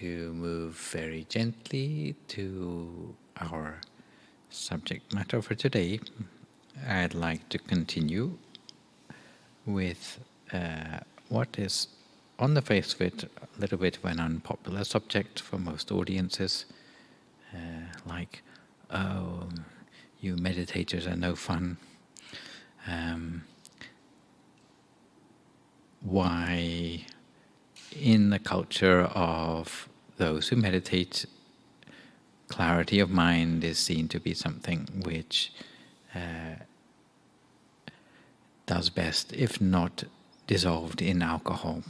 to move very gently to our subject matter for today. I'd like to continue with what is, on the face of it, a little bit of an unpopular subject for most audiences, like, oh, you meditators are no fun. Why, in the culture of those who meditate, clarity of mind is seen to be something which does best if not dissolved in alcohol.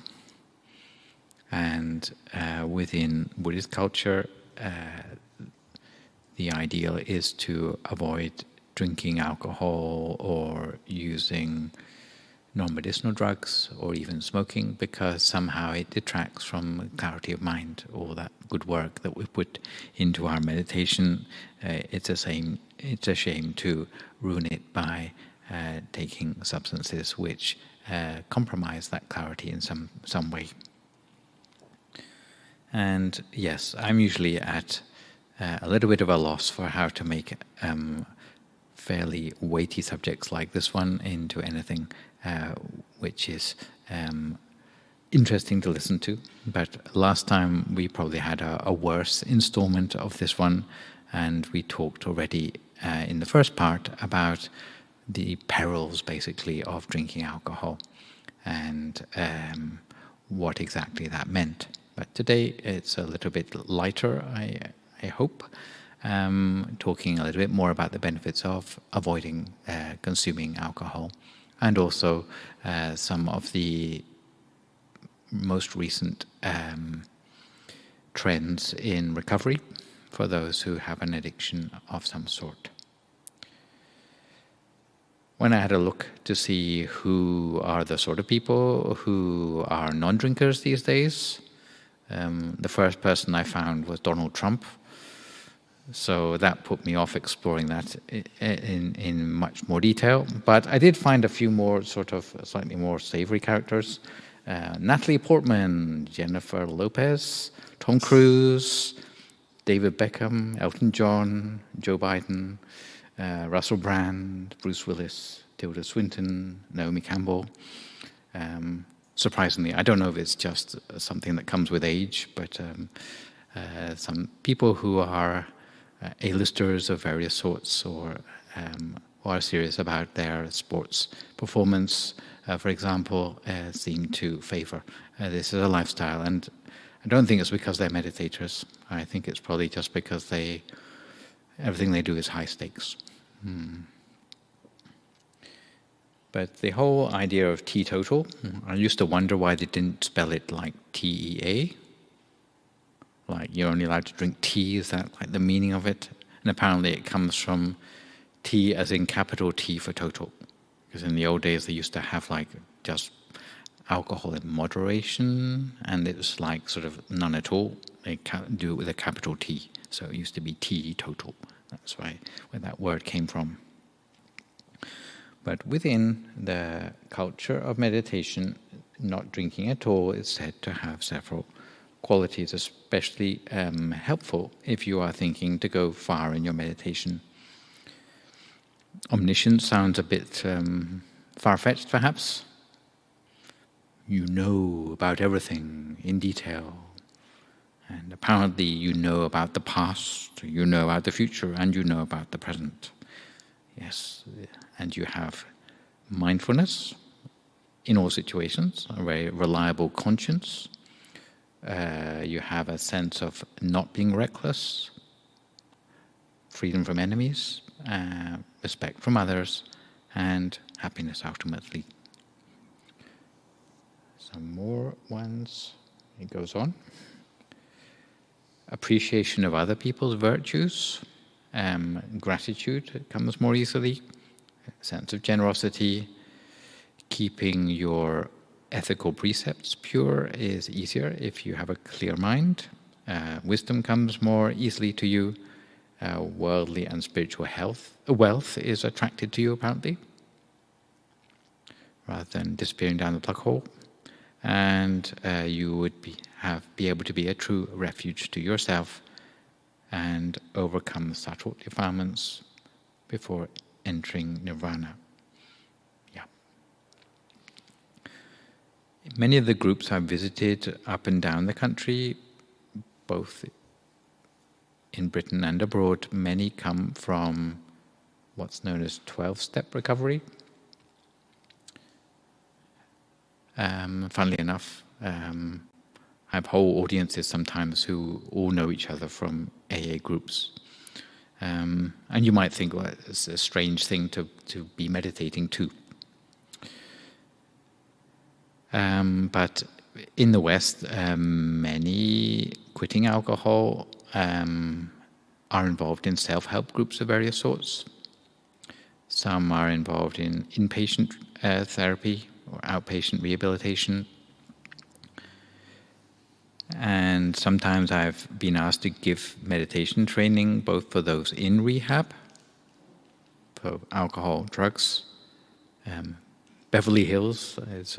And within Buddhist culture, the ideal is to avoid drinking alcohol or using non-medicinal drugs or even smoking, because somehow it detracts from clarity of mind, all that good work that we put into our meditation. It's a shame to ruin it by taking substances which compromise that clarity in some way. And yes, I'm usually at a little bit of a loss for how to make fairly weighty subjects like this one into anything which is interesting to listen to. But last time we probably had a worse installment of this one, and we talked already in the first part about the perils, basically, of drinking alcohol and what exactly that meant. But today it's a little bit lighter, I hope, talking a little bit more about the benefits of avoiding consuming alcohol, and also some of the most recent trends in recovery for those who have an addiction of some sort. When I had a look to see who are the sort of people who are non-drinkers these days, the first person I found was Donald Trump. So that put me off exploring that in much more detail. But I did find a few more sort of slightly more savory characters. Natalie Portman, Jennifer Lopez, Tom Cruise, David Beckham, Elton John, Joe Biden, Russell Brand, Bruce Willis, Tilda Swinton, Naomi Campbell. Surprisingly, I don't know if it's just something that comes with age, but some people who are A-listers of various sorts, or are serious about their sports performance, for example, seem to favor this as a lifestyle. And I don't think it's because they're meditators. I think it's probably just because everything they do is high stakes. But the whole idea of teetotal, I used to wonder why they didn't spell it like T-E-A. Like, you're only allowed to drink tea, is that like the meaning of it? And apparently it comes from T as in capital T for total. Because in the old days they used to have like just alcohol in moderation, and it was like sort of none at all. They do it with a capital T. So it used to be teetotal. That's where that word came from. But within the culture of meditation, not drinking at all is said to have several qualities, especially helpful if you are thinking to go far in your meditation. Omniscience sounds a bit far-fetched, perhaps. You know about everything in detail. And apparently you know about the past, you know about the future, and you know about the present. Yes, and you have mindfulness in all situations, a very reliable conscience. You have a sense of not being reckless, freedom from enemies, respect from others, and happiness ultimately. Some more ones. It goes on. Appreciation of other people's virtues, gratitude comes more easily, a sense of generosity, keeping your ethical precepts pure is easier if you have a clear mind. Wisdom comes more easily to you. Worldly and spiritual wealth is attracted to you, apparently, rather than disappearing down the plug hole. and you would be able to be a true refuge to yourself and overcome the subtle defilements before entering nirvana. Yeah. Many of the groups I've visited up and down the country, both in Britain and abroad, many come from what's known as 12-step recovery. Funnily enough, I have whole audiences sometimes who all know each other from AA groups. And you might think, well, it's a strange thing to be meditating too. But in the West, many quitting alcohol are involved in self-help groups of various sorts. Some are involved in inpatient therapy or outpatient rehabilitation. And sometimes I've been asked to give meditation training both for those in rehab, for alcohol, drugs. Beverly Hills is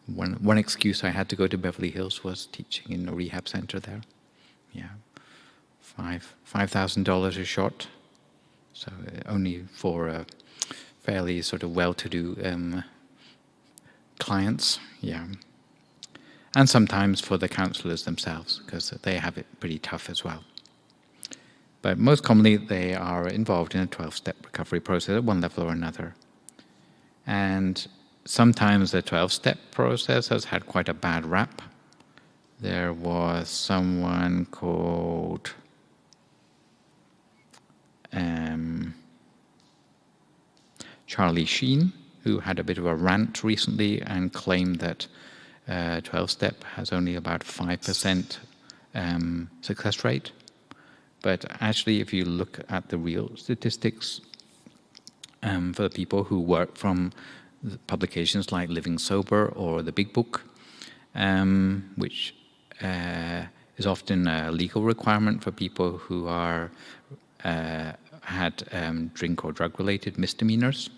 one excuse I had to go to Beverly Hills was teaching in a rehab center there. Yeah, $5,000 a shot. So only for fairly sort of well-to-do clients. Yeah. And sometimes for the counselors themselves, because they have it pretty tough as well. But most commonly, they are involved in a 12-step recovery process at one level or another. And sometimes the 12-step process has had quite a bad rap. There was someone called Charlie Sheen, who had a bit of a rant recently and claimed that 12-step has only about 5% success rate. But actually, if you look at the real statistics for the people who work from publications like Living Sober or The Big Book, which is often a legal requirement for people who are had drink or drug-related misdemeanors,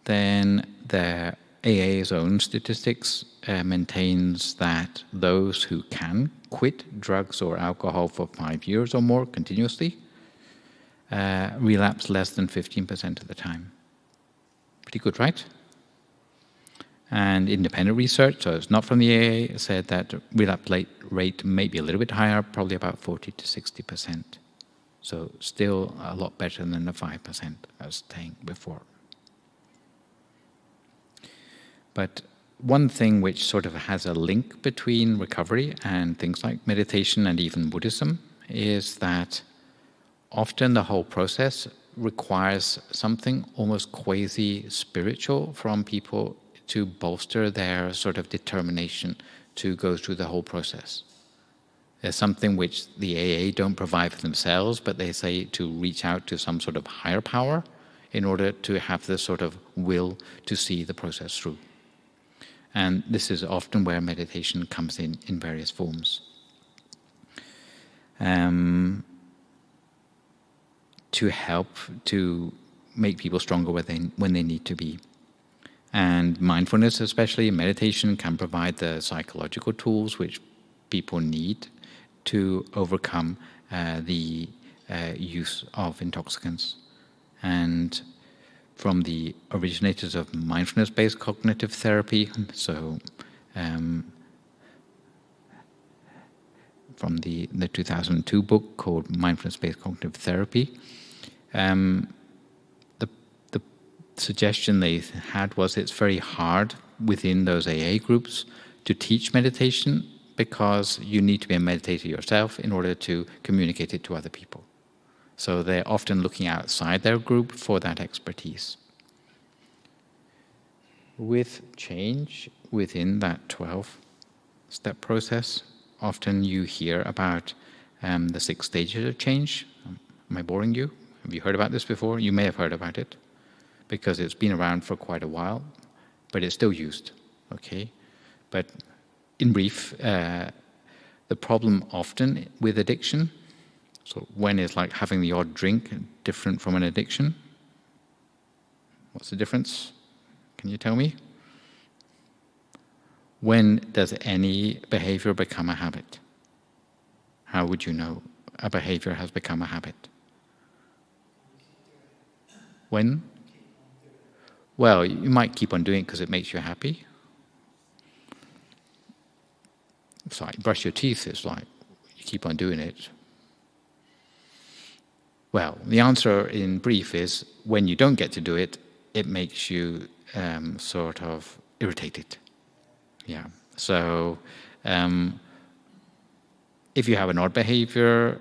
then the AA's own statistics maintains that those who can quit drugs or alcohol for 5 years or more continuously relapse less than 15% of the time. Pretty good, right? And independent research, so it's not from the AA, said that relapse rate may be a little bit higher, probably about 40 to 60%. So still a lot better than the 5% I was saying before. But one thing which sort of has a link between recovery and things like meditation and even Buddhism is that often the whole process requires something almost quasi-spiritual from people to bolster their sort of determination to go through the whole process. There's something which the AA don't provide for themselves, but they say to reach out to some sort of higher power in order to have this sort of will to see the process through. And this is often where meditation comes in various forms. To help to make people stronger when they need to be. And mindfulness, especially meditation, can provide the psychological tools which people need to overcome the use of intoxicants. And from the originators of mindfulness-based cognitive therapy, so from the 2002 book called Mindfulness-Based Cognitive Therapy, the suggestion they had was it's very hard within those AA groups to teach meditation because you need to be a meditator yourself in order to communicate it to other people. So they're often looking outside their group for that expertise. With change within that 12-step process, often you hear about the 6 stages of change. Am I boring you? Have you heard about this before? You may have heard about it because it's been around for quite a while, but it's still used, okay? But in brief, the problem often with addiction, so when is like having the odd drink different from an addiction? What's the difference? Can you tell me? When does any behavior become a habit? How would you know a behavior has become a habit? When? Well, you might keep on doing it because it makes you happy. It's like brush your teeth, it's like you keep on doing it. Well, the answer in brief is when you don't get to do it, it makes you sort of irritated. Yeah. So if you have an odd behavior,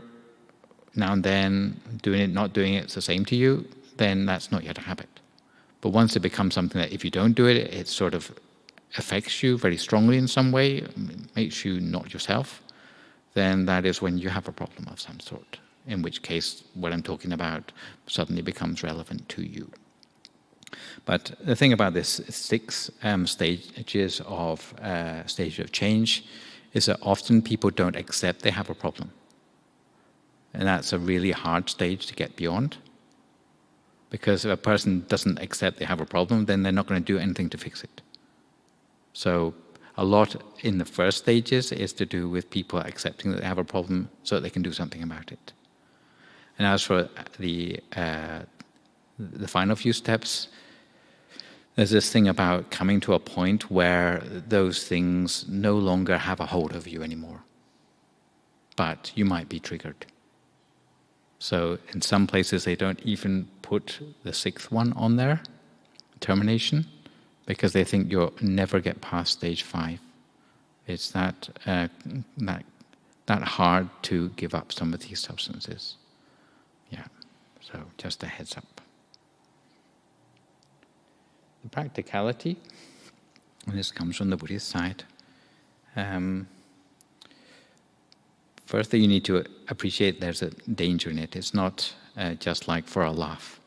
now and then, doing it, not doing it, it's the same to you, then that's not yet a habit. But once it becomes something that if you don't do it, it sort of affects you very strongly in some way, makes you not yourself, then that is when you have a problem of some sort, in which case what I'm talking about suddenly becomes relevant to you. But the thing about this 6 stages of change is that often people don't accept they have a problem. And that's a really hard stage to get beyond. Because if a person doesn't accept they have a problem, then they're not going to do anything to fix it. So a lot in the first stages is to do with people accepting that they have a problem so that they can do something about it. And as for the final few steps, there's this thing about coming to a point where those things no longer have a hold over you anymore. But you might be triggered. So in some places they don't even put the 6th one on there, termination, because they think you'll never get past stage 5. It's that hard to give up some of these substances. Yeah, so just a heads up. The practicality, and this comes from the Buddhist side. Firstly, you need to appreciate there's a danger in it. It's not just like for a laugh.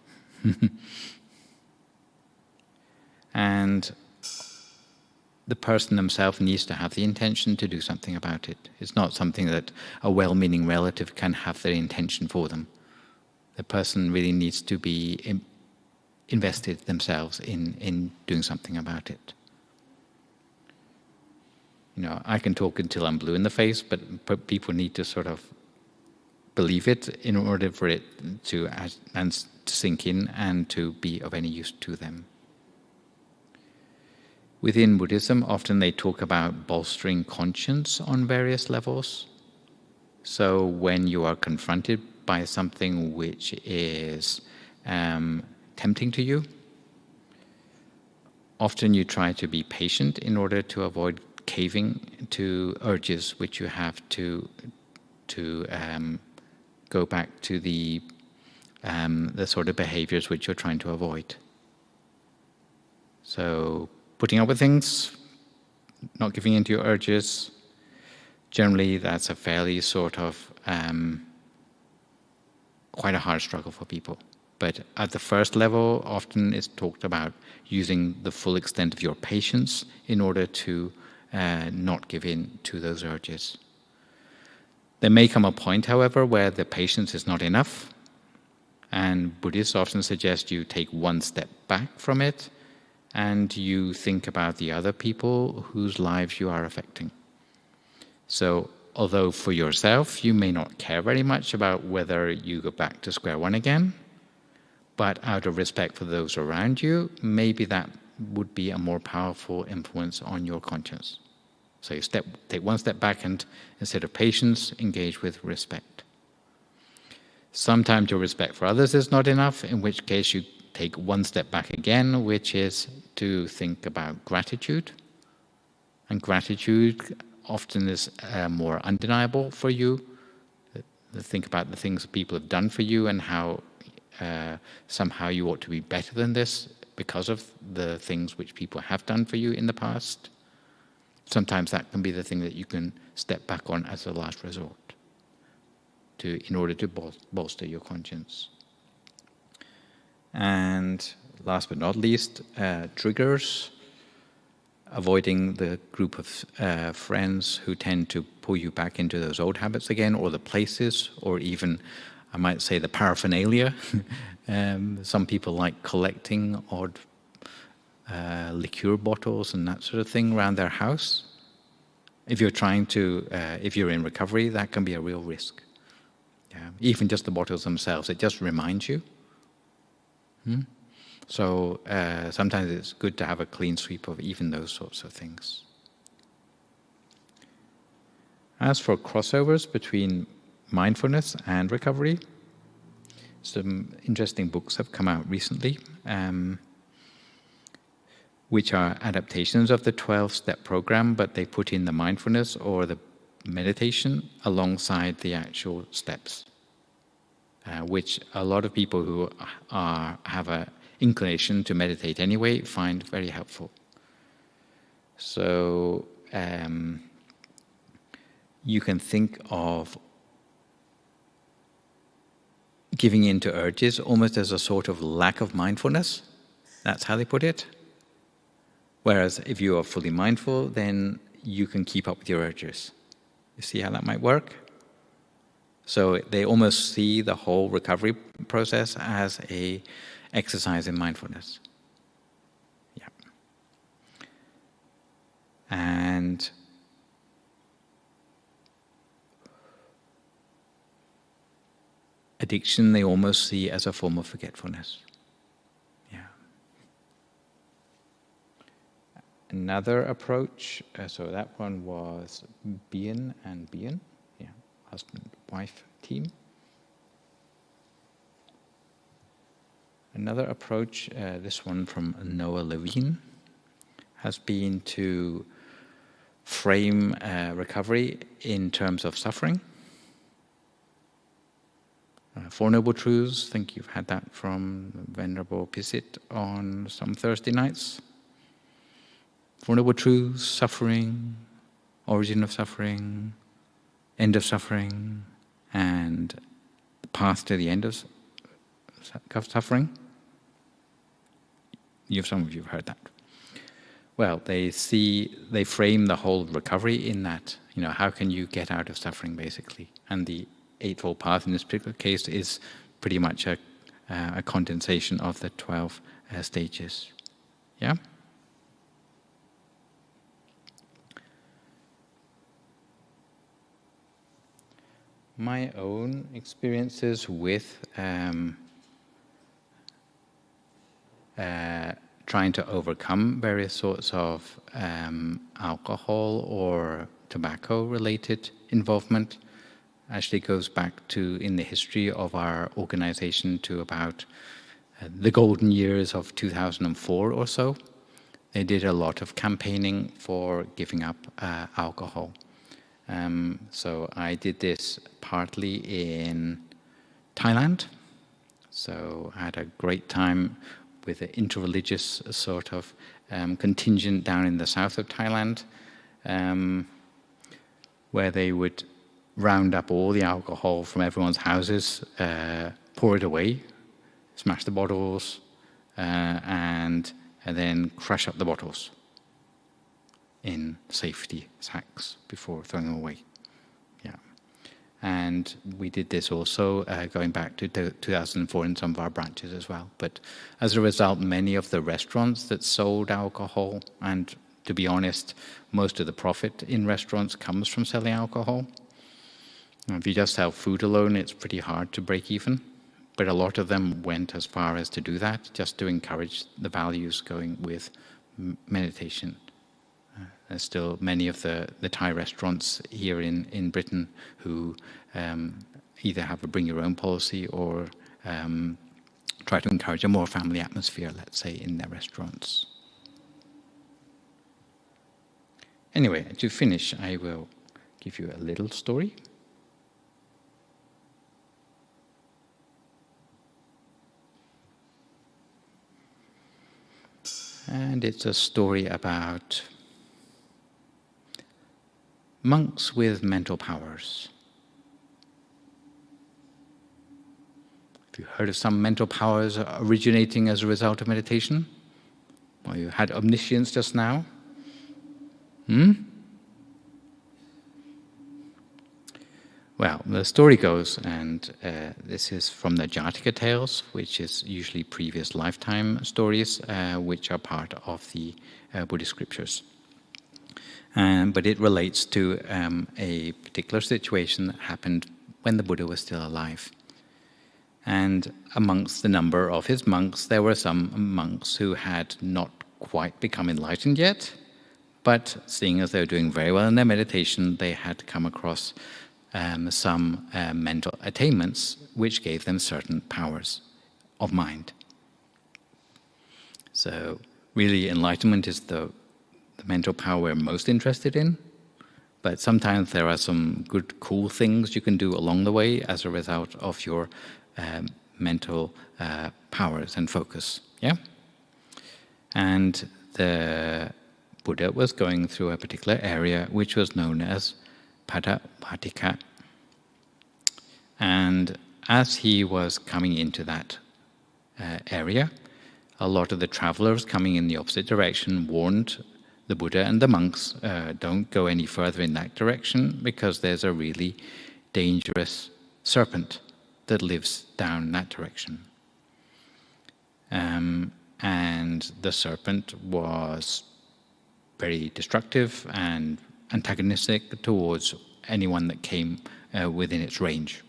And the person themselves needs to have the intention to do something about it. It's not something that a well-meaning relative can have their intention for them. The person really needs to be invested themselves in doing something about it. You know, I can talk until I'm blue in the face, but people need to sort of believe it in order for it to sink in and to be of any use to them. Within Buddhism, often they talk about bolstering conscience on various levels. So when you are confronted by something which is tempting to you, often you try to be patient in order to avoid caving to urges which you have to go back to the sort of behaviors which you're trying to avoid. So putting up with things, not giving in to your urges, generally that's a fairly sort of quite a hard struggle for people. But at the first level, often it's talked about using the full extent of your patience in order to not give in to those urges. There may come a point, however, where the patience is not enough, and Buddhists often suggest you take one step back from it and you think about the other people whose lives you are affecting. So, although for yourself you may not care very much about whether you go back to square one again, but out of respect for those around you, maybe that would be a more powerful influence on your conscience. So you take one step back and instead of patience, engage with respect. Sometimes your respect for others is not enough, in which case you take one step back again, which is to think about gratitude. And gratitude often is more undeniable for you. Think about the things that people have done for you and how somehow you ought to be better than this because of the things which people have done for you in the past. Sometimes that can be the thing that you can step back on as a last resort in order to bolster your conscience. And last but not least, triggers. Avoiding the group of friends who tend to pull you back into those old habits again, or the places, or even, I might say, the paraphernalia. Some people like collecting odd liqueur bottles and that sort of thing around their house. If you're trying to, if you're in recovery, that can be a real risk. Yeah. Even just the bottles themselves, it just reminds you. So sometimes it's good to have a clean sweep of even those sorts of things. As for crossovers between mindfulness and recovery, some interesting books have come out recently, which are adaptations of the 12-step program, but they put in the mindfulness or the meditation alongside the actual steps, which a lot of people who have an inclination to meditate anyway find very helpful. So you can think of giving in to urges almost as a sort of lack of mindfulness. That's how they put it. Whereas if you are fully mindful, then you can keep up with your urges. You see how that might work? So they almost see the whole recovery process as an exercise in mindfulness. Yeah. And addiction they almost see as a form of forgetfulness. Another approach, so that one was Bien and Bien, husband-wife team. Another approach, this one from Noah Levine, has been to frame recovery in terms of suffering. Four Noble Truths, I think you've had that from Venerable Pisit on some Thursday nights. Four Noble Truths, suffering, origin of suffering, end of suffering, and the path to the end of suffering. Some of you have heard that. Well, they frame the whole recovery in that, how can you get out of suffering, basically. And the Eightfold Path in this particular case is pretty much a condensation of the 12 stages. Yeah? My own experiences with trying to overcome various sorts of alcohol or tobacco-related involvement actually goes back to, in the history of our organization, to about the golden years of 2004 or so. They did a lot of campaigning for giving up alcohol. So I did this partly in Thailand. So I had a great time with an interreligious sort of contingent down in the south of Thailand, where they would round up all the alcohol from everyone's houses, pour it away, smash the bottles, and then crush up the bottles in safety sacks before throwing them away. Yeah. And we did this also going back to 2004 in some of our branches as well. But as a result, many of the restaurants that sold alcohol, and to be honest, most of the profit in restaurants comes from selling alcohol. If you just sell food alone, it's pretty hard to break even. But a lot of them went as far as to do that, just to encourage the values going with meditation. There's still many of the Thai restaurants here in Britain who either have a bring your own policy or try to encourage a more family atmosphere, let's say, in their restaurants. Anyway, to finish, I will give you a little story. And it's a story about monks with mental powers. Have you heard of some mental powers originating as a result of meditation? Well, you had omniscience just now. Well, the story goes, and this is from the Jātaka tales, which is usually previous lifetime stories, which are part of the Buddhist scriptures. But it relates to a particular situation that happened when the Buddha was still alive. And amongst the number of his monks, there were some monks who had not quite become enlightened yet, but seeing as they were doing very well in their meditation, they had come across some mental attainments which gave them certain powers of mind. So really enlightenment is the mental power we're most interested in, but sometimes there are some good, cool things you can do along the way as a result of your mental powers and focus. Yeah? And the Buddha was going through a particular area which was known as Paddavatika. And as he was coming into that area, a lot of the travelers coming in the opposite direction warned the Buddha and the monks, don't go any further in that direction because there's a really dangerous serpent that lives down that direction. And the serpent was very destructive and antagonistic towards anyone that came within its range.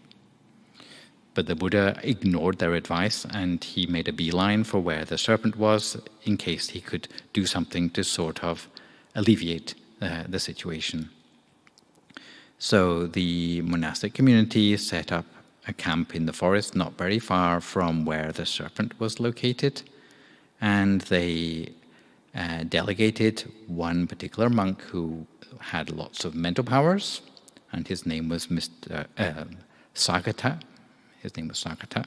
But the Buddha ignored their advice and he made a beeline for where the serpent was in case he could do something to sort of alleviate the situation. So the monastic community set up a camp in the forest not very far from where the serpent was located, and they delegated one particular monk who had lots of mental powers, and his name was Mr. Sāgata. His name was Sāgata.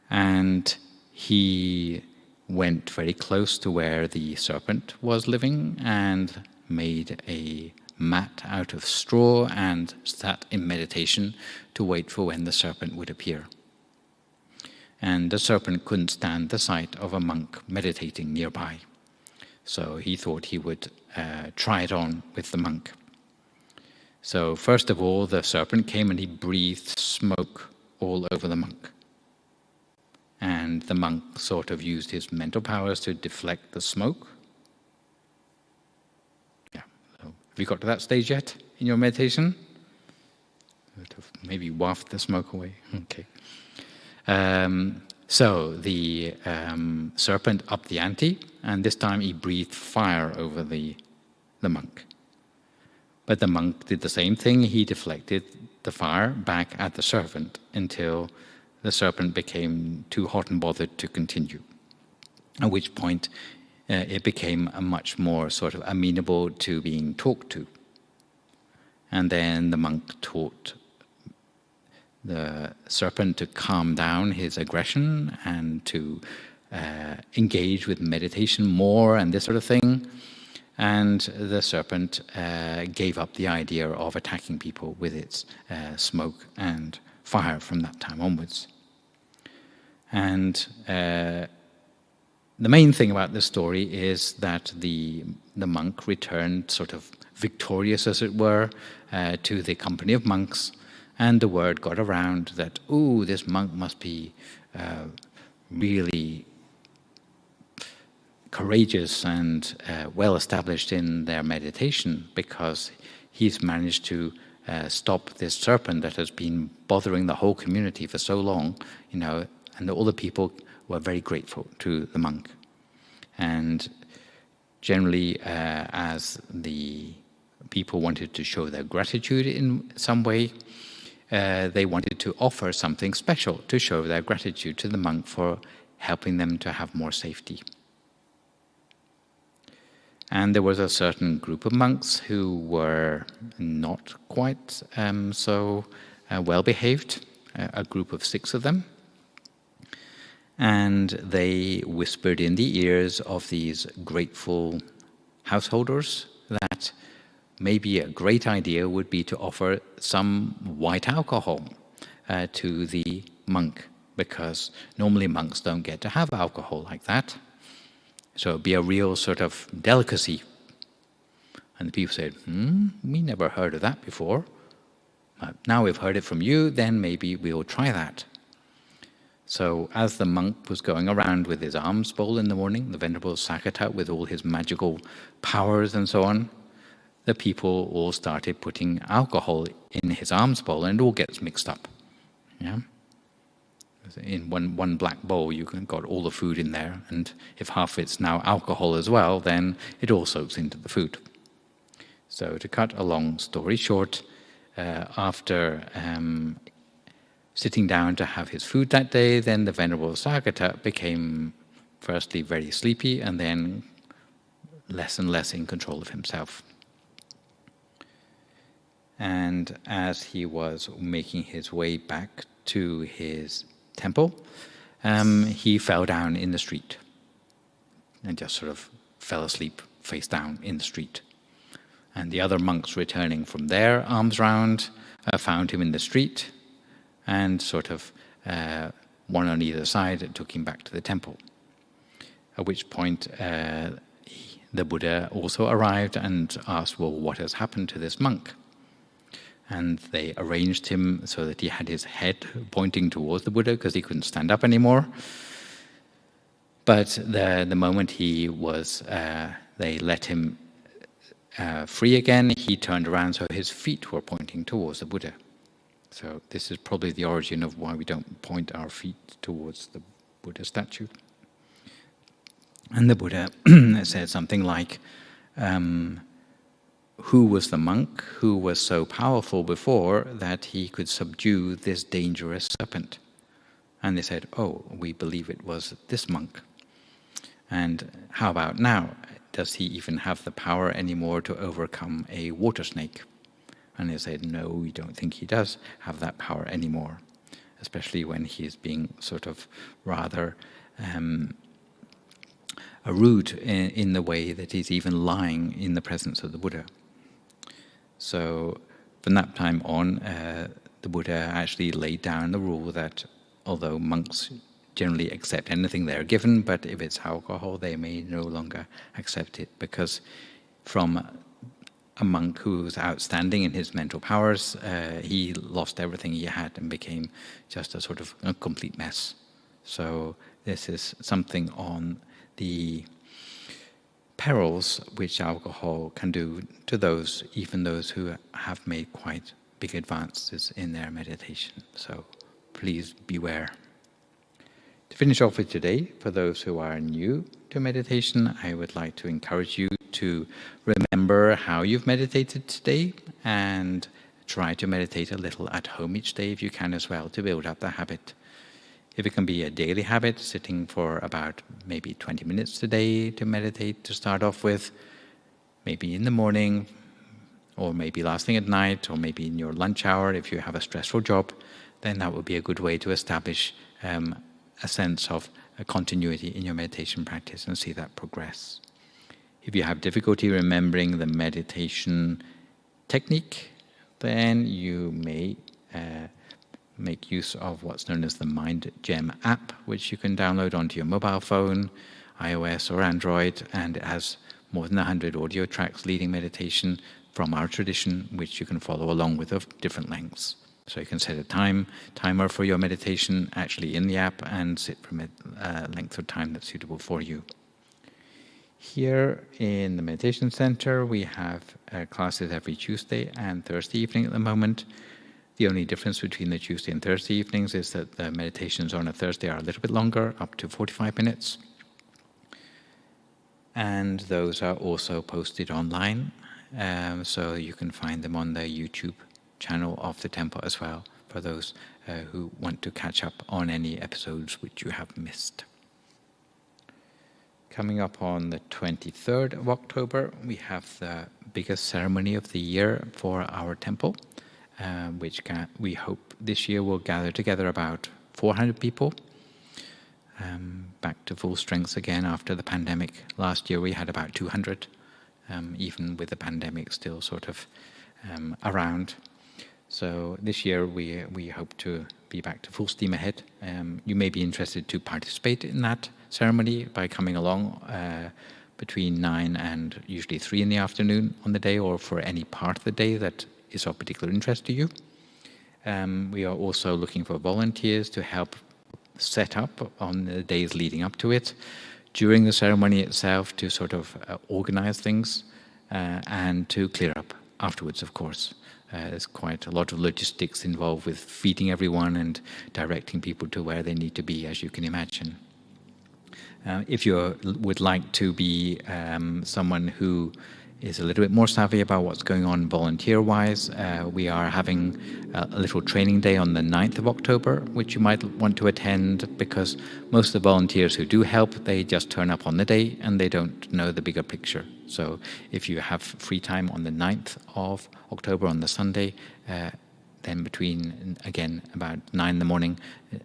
And he went very close to where the serpent was living and made a mat out of straw and sat in meditation to wait for when the serpent would appear. And the serpent couldn't stand the sight of a monk meditating nearby. So he thought he would try it on with the monk. So first of all, the serpent came and he breathed smoke all over the monk. And the monk sort of used his mental powers to deflect the smoke. Yeah. So have you got to that stage yet in your meditation? Maybe waft the smoke away. Okay. So the serpent upped the ante, and this time he breathed fire over the monk. But the monk did the same thing. He deflected the fire back at the serpent until the serpent became too hot and bothered to continue. At which point it became a much more sort of amenable to being talked to. And then the monk taught the serpent to calm down his aggression and to engage with meditation more and this sort of thing. And the serpent gave up the idea of attacking people with its smoke and fire from that time onwards. And the main thing about this story is that the monk returned sort of victorious, as it were, to the company of monks, and the word got around that, ooh, this monk must be really courageous and well established in their meditation, because he's managed to stop this serpent that has been bothering the whole community for so long, you know, and all the people were very grateful to the monk. And generally, as the people wanted to show their gratitude in some way, they wanted to offer something special to show their gratitude to the monk for helping them to have more safety. And there was a certain group of monks who were not quite so well behaved, a group of 6 of them. And they whispered in the ears of these grateful householders that maybe a great idea would be to offer some white alcohol to the monk, because normally monks don't get to have alcohol like that. So it'd be a real sort of delicacy. And the people said, we never heard of that before. Now we've heard it from you, then maybe we'll try that. So as the monk was going around with his alms bowl in the morning, the Venerable Sāgata with all his magical powers and so on, the people all started putting alcohol in his alms bowl, and it all gets mixed up. Yeah? In one black bowl, you got all the food in there, and if half it's now alcohol as well, then it all soaks into the food. So to cut a long story short, after sitting down to have his food that day, then the Venerable Sāgata became firstly very sleepy and then less and less in control of himself. And as he was making his way back to his temple, he fell down in the street and just sort of fell asleep face down in the street. And the other monks returning from their alms round found him in the street, and sort of one on either side took him back to the temple. At which point the Buddha also arrived and asked, well, what has happened to this monk? And they arranged him so that he had his head pointing towards the Buddha because he couldn't stand up anymore. But the moment he was, they let him free again, he turned around so his feet were pointing towards the Buddha. So this is probably the origin of why we don't point our feet towards the Buddha statue. And the Buddha said something like, who was the monk who was so powerful before that he could subdue this dangerous serpent? And they said, oh, we believe it was this monk. And how about now? Does he even have the power anymore to overcome a water snake? And they said, no, we don't think he does have that power anymore, especially when he is being sort of rather rude in the way that he's even lying in the presence of the Buddha. So from that time on, the Buddha actually laid down the rule that although monks generally accept anything they're given, but if it's alcohol, they may no longer accept it, because from a monk who was outstanding in his mental powers, he lost everything he had and became just a sort of a complete mess. So this is something on the perils which alcohol can do to those, even those who have made quite big advances in their meditation. So please beware. To finish off with today, for those who are new to meditation, I would like to encourage you to remember how you've meditated today and try to meditate a little at home each day if you can as well, to build up the habit. If it can be a daily habit, sitting for about maybe 20 minutes a day to meditate to start off with, maybe in the morning, or maybe last thing at night, or maybe in your lunch hour if you have a stressful job, then that would be a good way to establish a sense of a continuity in your meditation practice and see that progress. If you have difficulty remembering the meditation technique, then you may make use of what's known as the Mind Gem app, which you can download onto your mobile phone, iOS or Android, and it has more than 100 audio tracks leading meditation from our tradition, which you can follow along with of different lengths. So you can set a timer for your meditation actually in the app and sit for a length of time that's suitable for you. Here in the meditation center, we have classes every Tuesday and Thursday evening at the moment. The only difference between the Tuesday and Thursday evenings is that the meditations on a Thursday are a little bit longer, up to 45 minutes. And those are also posted online, so you can find them on the YouTube channel of the temple as well, for those who want to catch up on any episodes which you have missed. Coming up on the 23rd of October, we have the biggest ceremony of the year for our temple, which we hope this year will gather together about 400 people, back to full strength again after the pandemic. Last year we had about 200, even with the pandemic still sort of around. So this year we hope to be back to full steam ahead. You may be interested to participate in that ceremony by coming along between 9 and usually 3 in the afternoon on the day, or for any part of the day that is of particular interest to you. We are also looking for volunteers to help set up on the days leading up to it, during the ceremony itself to sort of organize things, and to clear up afterwards, of course. There's quite a lot of logistics involved with feeding everyone and directing people to where they need to be, as you can imagine. If you would like to be someone who is a little bit more savvy about what's going on volunteer-wise, we are having a little training day on the 9th of October, which you might want to attend, because most of the volunteers who do help, they just turn up on the day and they don't know the bigger picture. So if you have free time on the 9th of October on the Sunday, then between, again, about 9 in the morning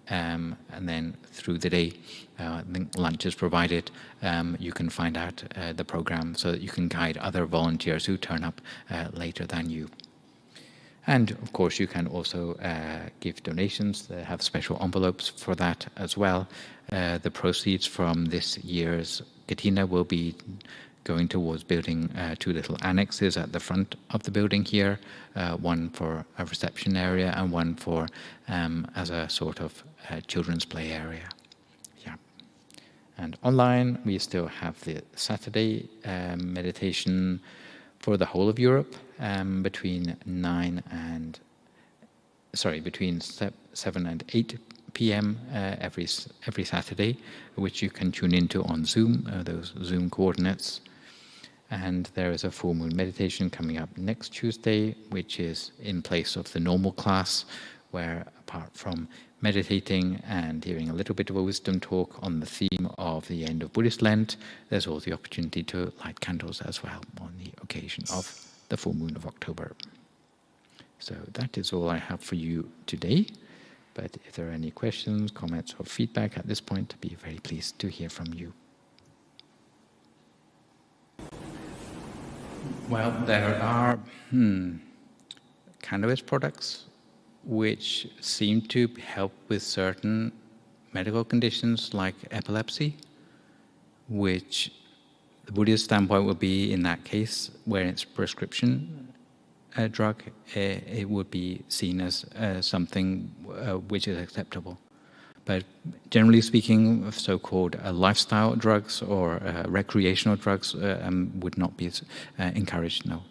and then through the day, I think lunch is provided, you can find out the program so that you can guide other volunteers who turn up later than you. And of course, you can also give donations. They have special envelopes for that as well. The proceeds from this year's Katina will be going towards building 2 little annexes at the front of the building here, one for a reception area and one for as a sort of children's play area. Yeah. And online, we still have the Saturday meditation for the whole of Europe between 7 and 8 p.m. every Saturday, which you can tune into on Zoom, those Zoom coordinates. And there is a full moon meditation coming up next Tuesday, which is in place of the normal class, where apart from meditating and hearing a little bit of a wisdom talk on the theme of the end of Buddhist Lent, there's also the opportunity to light candles as well on the occasion of the full moon of October. So that is all I have for you today. But if there are any questions, comments, or feedback at this point, I'd be very pleased to hear from you. Well, there are cannabis products which seem to help with certain medical conditions like epilepsy, which the Buddhist standpoint would be, in that case, where it's prescription drug, it would be seen as something which is acceptable. But generally speaking, so-called lifestyle drugs or recreational drugs would not be encouraged, no.